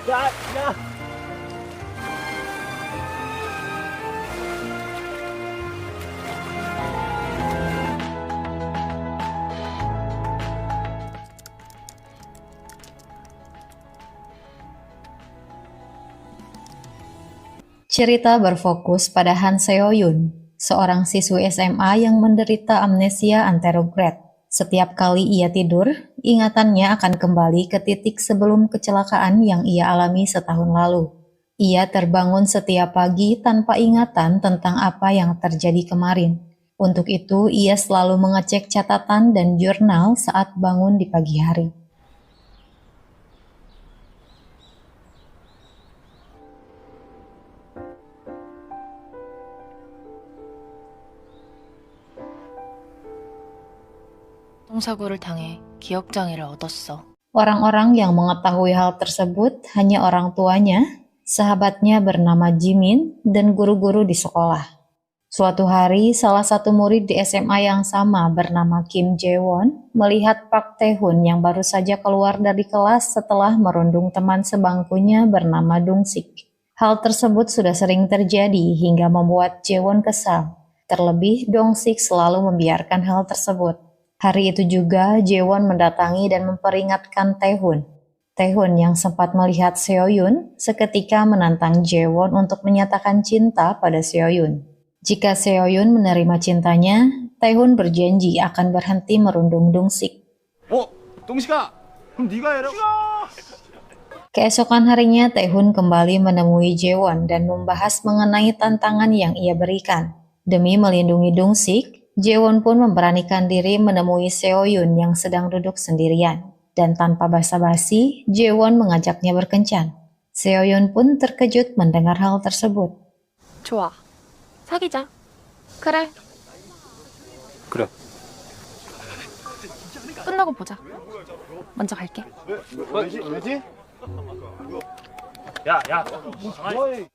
야, 야. Cerita berfokus pada Han Seo-yun, seorang siswi SMA yang menderita amnesia anterograd. Setiap kali ia tidur, ingatannya akan kembali ke titik sebelum kecelakaan yang ia alami setahun lalu. Ia terbangun setiap pagi tanpa ingatan tentang apa yang terjadi kemarin. Untuk itu, ia selalu mengecek catatan dan jurnal saat bangun di pagi hari. 교통사고를 당해 기억장애를 얻었어. Orang-orang yang mengetahui hal tersebut hanya orang tuanya, sahabatnya bernama Jimin, dan guru-guru di sekolah. Suatu hari, salah satu murid di SMA yang sama bernama Kim Jae-won melihat Park Tae-hun yang baru saja keluar dari kelas setelah merundung teman sebangkunya bernama Dong-sik. Hal tersebut sudah sering terjadi hingga membuat Jae-won kesal. Terlebih, Dong-sik selalu membiarkan hal tersebut. Hari itu juga, Jae-won mendatangi dan memperingatkan Tae-hun. Tae-hun yang sempat melihat Seo-yun seketika menantang Jae-won untuk menyatakan cinta pada Seo-yun. Jika Seo-yun menerima cintanya, Tae-hun berjanji akan berhenti merundung Dong-sik. 동식아, 그럼 네가 해라. Keesokan harinya, Tae-hun kembali menemui Jae-won dan membahas mengenai tantangan yang ia berikan. Demi melindungi Dong-sik, Jae-won pun memberanikan diri menemui Seo-yun yang sedang duduk sendirian. Dan tanpa basa-basi, Jae-won mengajaknya berkencan. Seo-yun pun terkejut mendengar hal tersebut. 좋아. 사귀자. 그래. 그래. 끝나고 보자. 먼저 갈게. 왜지? 야.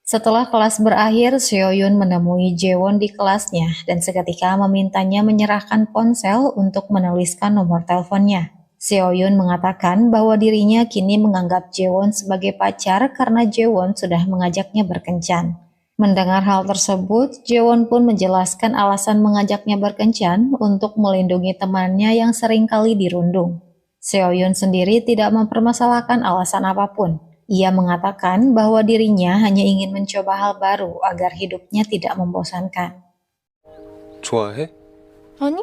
Setelah kelas berakhir, Seo-yun menemui Jae-won di kelasnya dan seketika memintanya menyerahkan ponsel untuk menuliskan nomor teleponnya. Seo-yun mengatakan bahwa dirinya kini menganggap Jae-won sebagai pacar karena Jae-won sudah mengajaknya berkencan. Mendengar hal tersebut, Jae-won pun menjelaskan alasan mengajaknya berkencan untuk melindungi temannya yang sering kali dirundung. Seo-yun sendiri tidak mempermasalahkan alasan apapun. Ia mengatakan bahwa dirinya hanya ingin mencoba hal baru agar hidupnya tidak membosankan. 좋아해? 아니?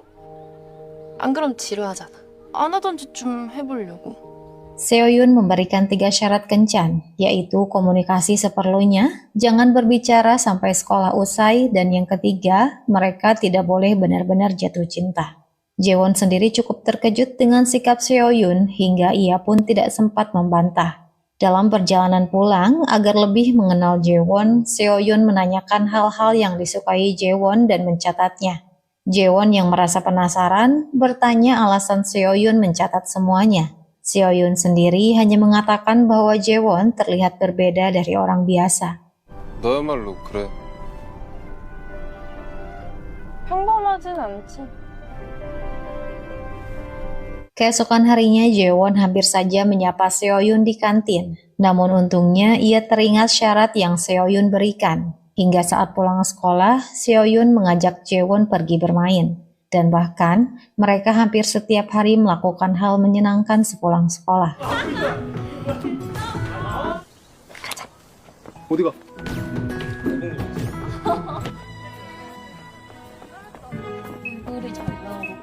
안 그럼 지루하잖아. 안 하던 짓 좀 해보려고. Seo-yun memberikan 3 syarat kencan, yaitu komunikasi seperlunya, jangan berbicara sampai sekolah usai, dan yang ketiga, mereka tidak boleh benar-benar jatuh cinta. Jae-won sendiri cukup terkejut dengan sikap Seo-yun hingga ia pun tidak sempat membantah. Dalam perjalanan pulang, agar lebih mengenal Jae-won, Seo-yun menanyakan hal-hal yang disukai Jae-won dan mencatatnya. Jae-won yang merasa penasaran, bertanya alasan Seo-yun mencatat semuanya. Seo-yun sendiri hanya mengatakan bahwa Jae-won terlihat berbeda dari orang biasa. 너야말로 그래. 평범하진 않지. Keesokan harinya, Jae-won hampir saja menyapa Seo-yun di kantin. Namun untungnya ia teringat syarat yang Seo-yun berikan. Hingga saat pulang sekolah, Seo-yun mengajak Jae-won pergi bermain. Dan bahkan, mereka hampir setiap hari melakukan hal menyenangkan sepulang sekolah. 어디가? 물이 잘 나오고.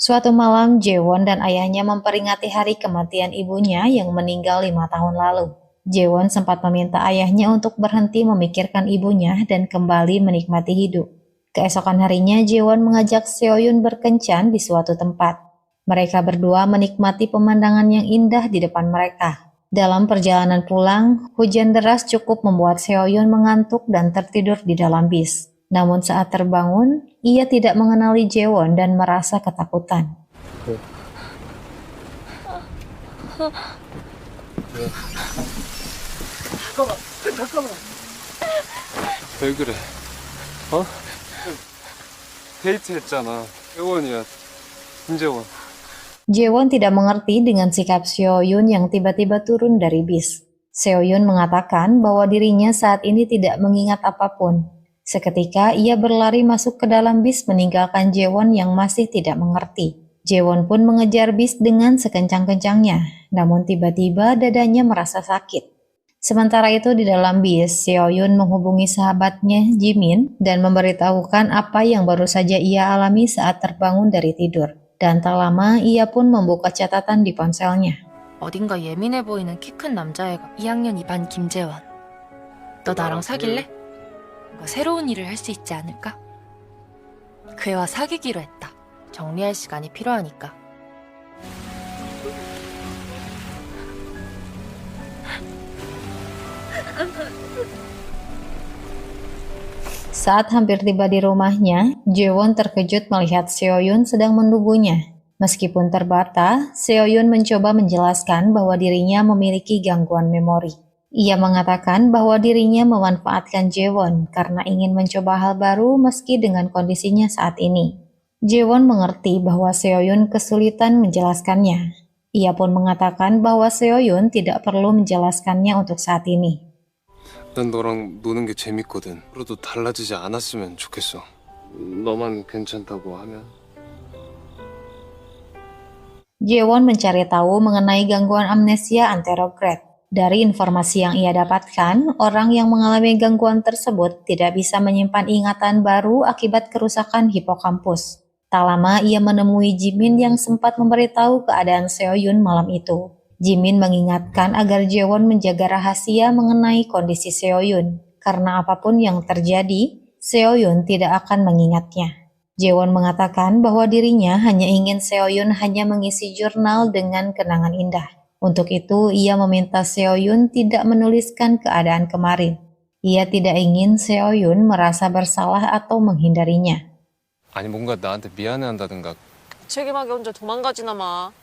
Suatu malam, Jae-won dan ayahnya memperingati hari kematian ibunya yang meninggal 5 tahun lalu. Jae-won sempat meminta ayahnya untuk berhenti memikirkan ibunya dan kembali menikmati hidup. Keesokan harinya, Jae-won mengajak Seo-yun berkencan di suatu tempat. Mereka berdua menikmati pemandangan yang indah di depan mereka. Dalam perjalanan pulang, hujan deras cukup membuat Seo-yun mengantuk dan tertidur di dalam bis. Namun saat terbangun, ia tidak mengenali Jae-won dan merasa ketakutan. 잠깐만. 왜 그래? 어? 데이트 했잖아. 혜원이야. 김재원. Jaewon tidak mengerti dengan sikap Seo-yun yang tiba-tiba turun dari bis. Seo-yun mengatakan bahwa dirinya saat ini tidak mengingat apapun. Seketika ia berlari masuk ke dalam bis meninggalkan Jaewon yang masih tidak mengerti. Jaewon pun mengejar bis dengan sekencang-kencangnya, namun tiba-tiba dadanya merasa sakit. Sementara itu di dalam bis, Seo-yun menghubungi sahabatnya Jimin dan memberitahukan apa yang baru saja ia alami saat terbangun dari tidur. Dan tak lama ia pun membuka catatan di ponselnya. 어딘가 예민해 보이는 키 큰 남자애가 2학년 2반 김재원. 너 나랑 사귈래? 뭔가 새로운 일을 할 수 있지 않을까? 그 애와 사귀기로 했다. 정리할 시간이 필요하니까. Saat hampir tiba di rumahnya, Jaewon terkejut melihat Seo-yun sedang menunggunya. Meskipun terbata, Seo-yun mencoba menjelaskan bahwa dirinya memiliki gangguan memori. Ia mengatakan bahwa dirinya memanfaatkan Jaewon karena ingin mencoba hal baru meski dengan kondisinya saat ini. Jaewon mengerti bahwa Seo-yun kesulitan menjelaskannya. Ia pun mengatakan bahwa Seo-yun tidak perlu menjelaskannya untuk saat ini. 난 너랑 노는 게 재밌거든. 앞으로도 달라지지 않았으면 좋겠어. 너만 괜찮다고 하면. Jaewon mencari tahu mengenai gangguan amnesia anterograde. Dari informasi yang ia dapatkan, orang yang mengalami gangguan tersebut tidak bisa menyimpan ingatan baru akibat kerusakan hipokampus. Tak lama ia menemui Jimin yang sempat memberitahu keadaan Seo-yun malam itu. Jimin mengingatkan agar Jaewon menjaga rahasia mengenai kondisi Seo-yun, karena apapun yang terjadi, Seo-yun tidak akan mengingatnya. Jaewon mengatakan bahwa dirinya hanya ingin Seo-yun hanya mengisi jurnal dengan kenangan indah. Untuk itu, ia meminta Seo-yun tidak menuliskan keadaan kemarin. Ia tidak ingin Seo-yun merasa bersalah atau menghindarinya. 아니 뭔가 나한테 미안해한다든가. 책임하게 혼자 도망가지나 마.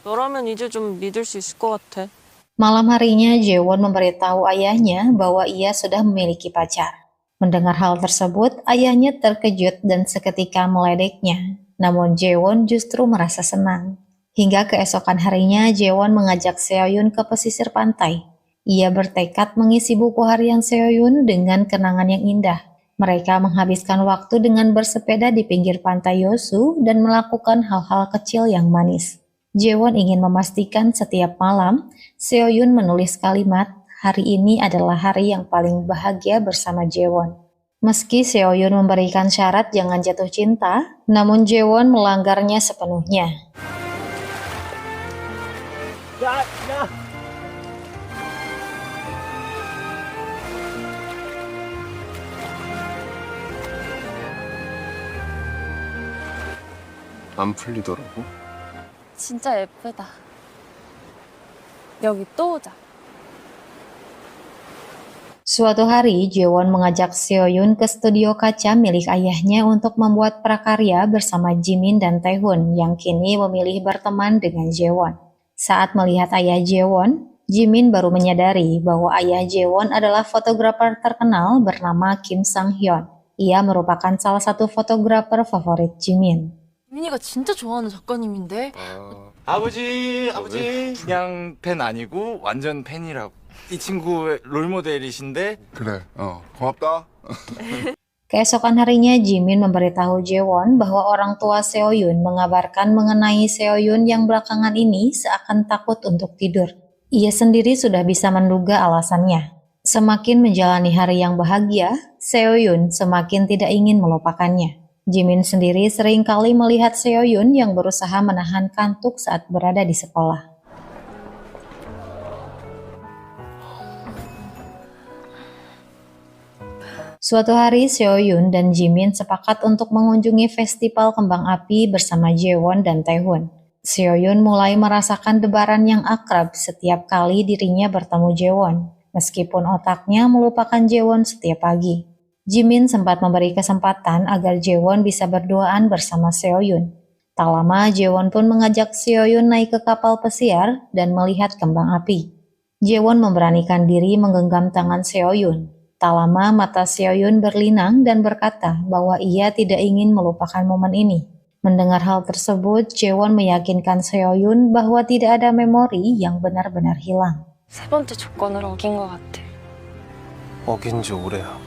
너라면 이제 좀 믿을 수 있을 것 같아. Malam harinya, Jaewon memberitahu ayahnya bahwa ia sudah memiliki pacar. Mendengar hal tersebut, ayahnya terkejut dan seketika meledeknya. Namun Jaewon justru merasa senang. Hingga keesokan harinya, Jaewon mengajak Seo-yun ke pesisir pantai. Ia bertekad mengisi buku harian Seo-yun dengan kenangan yang indah. Mereka menghabiskan waktu dengan bersepeda di pinggir pantai Yosu dan melakukan hal-hal kecil yang manis. Jaewon ingin memastikan setiap malam, Seo-yun menulis kalimat, hari ini adalah hari yang paling bahagia bersama Jaewon. Meski Seo-yun memberikan syarat jangan jatuh cinta, namun Jaewon melanggarnya sepenuhnya. 안 풀리더라고. 진짜 예쁘다. 여기 또 오자. Suatu hari, Jaewon mengajak Seo-yun ke studio kaca milik ayahnya untuk membuat prakarya bersama Jimin dan Taehoon yang kini memilih berteman dengan Jaewon. Saat melihat ayah Jaewon, Jimin baru menyadari bahwa ayah Jaewon adalah fotografer terkenal bernama Kim Sang-hyun. Ia merupakan salah satu fotografer favorit Jimin. 민이가 진짜 좋아하는 작가님인데. 아버지 그냥 팬 아니고 완전 팬이라고. 이 친구의 롤모델이신데. 그래, 고맙다. Keesokan harinya, Jimin memberitahu Jaewon bahwa orang tua Seo-yun mengabarkan mengenai Seo-yun yang belakangan ini seakan takut untuk tidur. Ia sendiri sudah bisa menduga alasannya. Semakin menjalani hari yang bahagia, Seo-yun semakin tidak ingin melupakannya. Jimin sendiri sering kali melihat Seo-yun yang berusaha menahan kantuk saat berada di sekolah. Suatu hari, Seo-yun dan Jimin sepakat untuk mengunjungi festival kembang api bersama Jaewon dan Taehoon. Seo-yun mulai merasakan debaran yang akrab setiap kali dirinya bertemu Jaewon, meskipun otaknya melupakan Jaewon setiap pagi. Jimin sempat memberi kesempatan agar Jaewon bisa berduaan bersama Seo-yun. Tak lama, Jaewon pun mengajak Seo-yun naik ke kapal pesiar dan melihat kembang api. Jaewon memberanikan diri menggenggam tangan Seo-yun. Tak lama, mata Seo-yun berlinang dan berkata bahwa ia tidak ingin melupakan momen ini. Mendengar hal tersebut, Jaewon meyakinkan Seoyun bahwa tidak ada memori yang benar-benar hilang. 세 번째 조건을 어긴 것 같아. 어긴 지 오래야.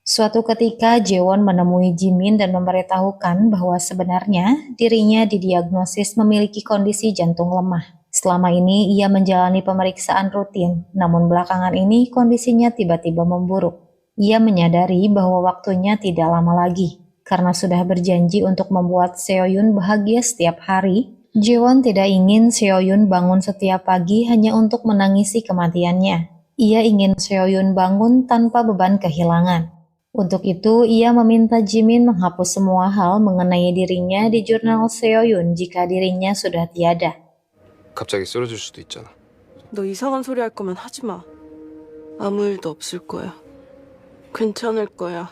Suatu ketika, Jaewon menemui Jimin dan memberitahukan bahwa sebenarnya dirinya didiagnosis memiliki kondisi jantung lemah. Selama ini ia menjalani pemeriksaan rutin, namun belakangan ini kondisinya tiba-tiba memburuk. Ia menyadari bahwa waktunya tidak lama lagi. Karena sudah berjanji untuk membuat Seoyun bahagia setiap hari, Jaewon tidak ingin Seoyun bangun setiap pagi hanya untuk menangisi kematiannya. Ia ingin Seoyun bangun tanpa beban kehilangan. Untuk itu, ia meminta Jimin menghapus semua hal mengenai dirinya di jurnal Seoyun jika dirinya sudah tiada. 갑자기 쓰러질 수도 있잖아. 너 이상한 소리 할 거면 하지 마. 아무 일도 없을 거야. 괜찮을 거야.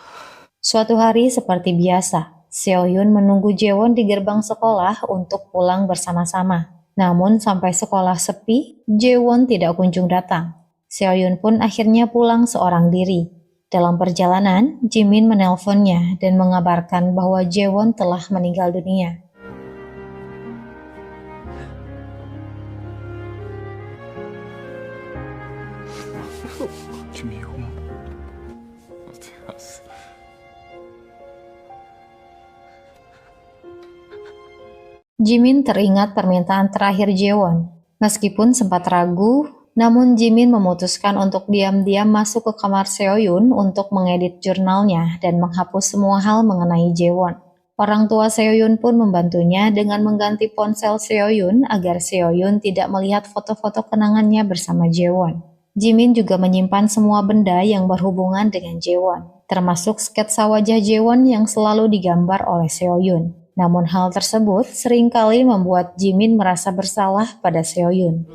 Suatu hari seperti biasa, Seoyun menunggu Jaewon di gerbang sekolah untuk pulang bersama-sama. Namun sampai sekolah sepi, Jaewon tidak kunjung datang. Seoyun pun akhirnya pulang seorang diri. Dalam perjalanan, Jimin menelponnya dan mengabarkan bahwa Jaewon telah meninggal dunia. 지민이 고마워. 알았어. Jimin teringat permintaan terakhir Jaewon. Meskipun sempat ragu, namun Jimin memutuskan untuk diam-diam masuk ke kamar Seoyun untuk mengedit jurnalnya dan menghapus semua hal mengenai Jaewon. Orang tua Seoyun pun membantunya dengan mengganti ponsel Seoyun agar Seoyun tidak melihat foto-foto kenangannya bersama Jaewon. Jimin juga menyimpan semua benda yang berhubungan dengan Jaewon, termasuk sketsa wajah Jaewon yang selalu digambar oleh Seoyun. Namun hal tersebut seringkali membuat Jimin merasa bersalah pada Seoyun.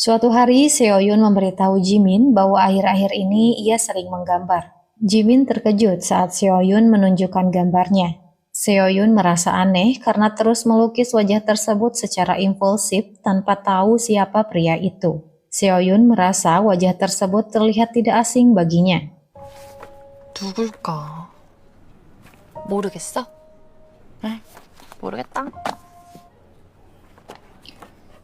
Suatu hari, Seoyun memberitahu Jimin bahwa akhir-akhir ini ia sering menggambar. Jimin terkejut saat Seoyun menunjukkan gambarnya. Seoyun merasa aneh karena terus melukis wajah tersebut secara impulsif tanpa tahu siapa pria itu. Seoyun merasa wajah tersebut terlihat tidak asing baginya. 누굴까? 모르겠어? 응, 모르겠다.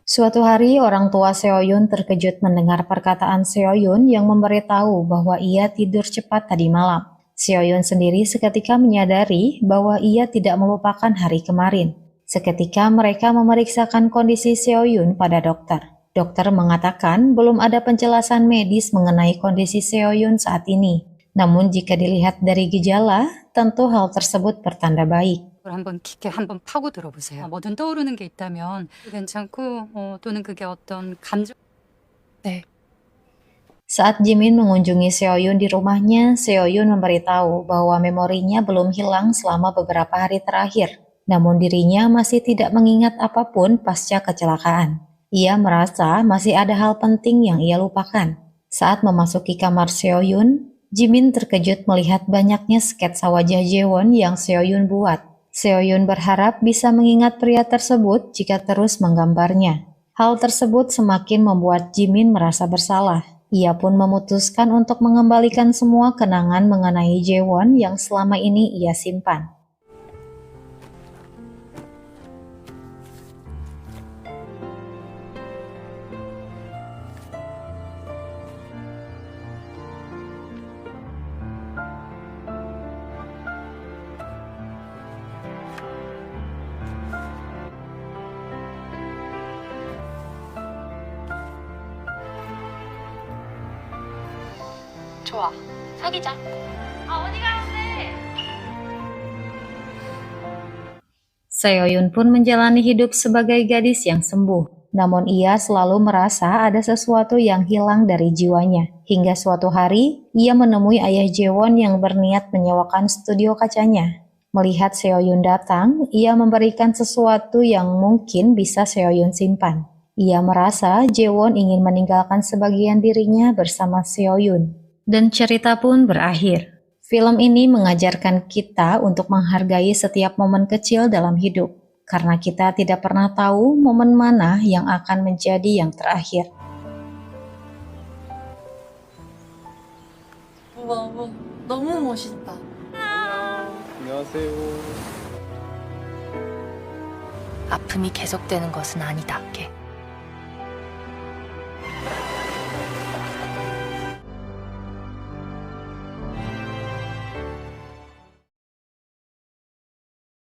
Suatu hari, orang tua Seoyun terkejut mendengar perkataan Seoyun yang memberitahu bahwa ia tidur cepat tadi malam. Seoyun sendiri seketika menyadari bahwa ia tidak melupakan hari kemarin. Seketika mereka memeriksakan kondisi Seoyun pada dokter. Dokter mengatakan belum ada penjelasan medis mengenai kondisi Seoyun saat ini. Namun jika dilihat dari gejala, tentu hal tersebut bertanda baik. 한번 깊게 한번 파고 들어보세요. 뭐든 떠오르는 게 있다면 괜찮고 또는 그게 어떤 감정 네. Saat Jimin mengunjungi Seoyun di rumahnya, Seoyun memberitahu bahwa memorinya belum hilang selama beberapa hari terakhir. Namun dirinya masih tidak mengingat apapun pasca kecelakaan. Ia merasa masih ada hal penting yang ia lupakan. Saat memasuki kamar Seoyun, Jimin terkejut melihat banyaknya sketsa wajah Jaewon yang Seoyun buat. Seoyun berharap bisa mengingat pria tersebut jika terus menggambarnya. Hal tersebut semakin membuat Jimin merasa bersalah. Ia pun memutuskan untuk mengembalikan semua kenangan mengenai Jaewon yang selama ini ia simpan. 좋아, 사귀자. 어디 가는데? Seoyun pun menjalani hidup sebagai gadis yang sembuh. Namun ia selalu merasa ada sesuatu yang hilang dari jiwanya. Hingga suatu hari, ia menemui ayah Jaewon yang berniat menyewakan studio kacanya. Melihat Seoyun datang, ia memberikan sesuatu yang mungkin bisa Seoyun simpan. Ia merasa Jaewon ingin meninggalkan sebagian dirinya bersama Seoyun. Dan cerita pun berakhir. Film ini mengajarkan kita untuk menghargai setiap momen kecil dalam hidup, karena kita tidak pernah tahu momen mana yang akan menjadi yang terakhir. 너무 멋있다. 안녕하세요. 아픔이 계속되는 것은 아니다, 걔.